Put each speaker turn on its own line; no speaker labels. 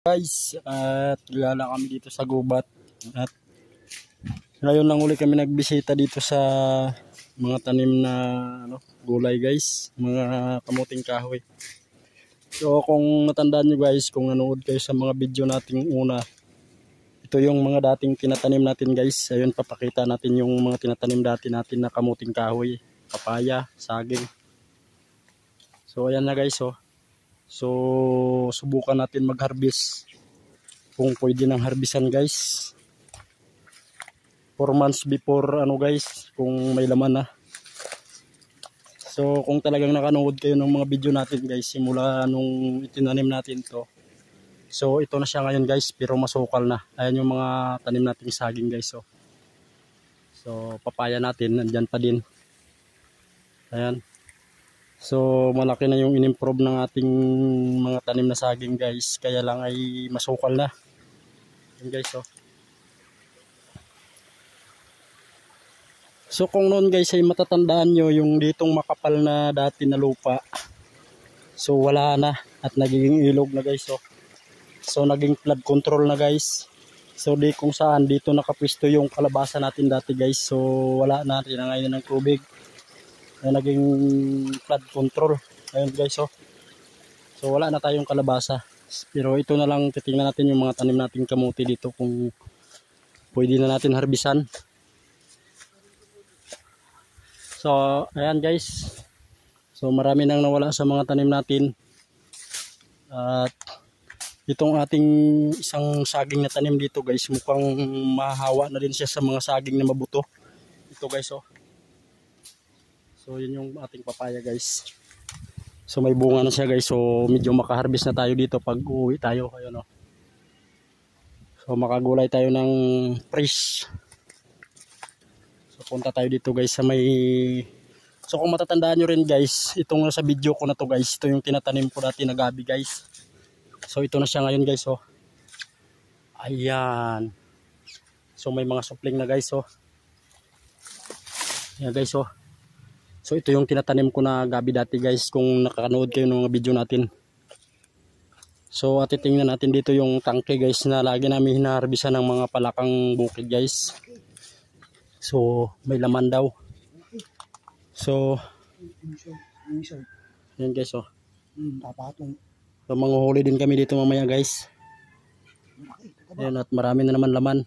Guys, at gala kami dito sa gubat at ngayon lang uli kami nagbisita dito sa mga tanim na gulay guys, mga kamuting kahoy. So kung natandaan nyo guys, kung nanood kayo sa mga video nating una, ito yung mga dating tinatanim natin guys. Ayun, papakita natin yung mga tinatanim dati natin na kamuting kahoy, papaya, saging. So ayan na guys oh. So subukan natin mag-harvest kung pwede nang harbisan guys. 4 months before guys, kung may laman na. So kung talagang nakanood kayo ng mga video natin guys, simula nung itinanim natin to. So ito na siya ngayon guys, pero masukal na. Ayan yung mga tanim nating saging guys oh. So papaya natin nandyan pa din. Ayan. So malaki na yung in-improve ng ating mga tanim na saging guys, kaya lang ay masukal na. Yan guys oh. So kung noon guys ay matatandaan nyo yung ditong makapal na dati na lupa, so wala na at nagiging ilog na guys oh. So naging flood control na guys. So di kung saan dito nakapwisto yung kalabasa natin dati guys, so wala na, tinangay na ng tubig. Na naging flood control. Ayun guys oh. So wala na tayong kalabasa. Pero ito na lang, titingnan natin yung mga tanim nating kamuti dito kung pwede na natin harbisan. So ayan guys. So marami nang nawala sa mga tanim natin. At itong ating isang saging na tanim dito guys, mukhang mahahawa na din siya sa mga saging na mabuto. Ito guys oh. So yun yung ating papaya guys. So may bunga na siya guys. So medyo makaharvest na tayo dito pag uwi tayo. Ayun, oh. So makagulay tayo ng fresh. So punta tayo dito guys sa may... So kung matatandaan nyo rin guys, itong sa video ko na to guys, ito yung tinatanim ko dati na gabi guys. So ito na siya ngayon guys oh. Ayan. So may mga supling na guys oh. Ayan guys oh. So ito yung tinatanim ko na gabi dati guys, kung nakakanood kayo ng mga video natin. So at titingnan natin dito yung tangke guys na lagi namin hinaharbisan ng mga palakang bukid guys. So may laman daw. So yan guys oh. So manguhuli din kami dito mamaya guys. Ayan, at marami na naman laman.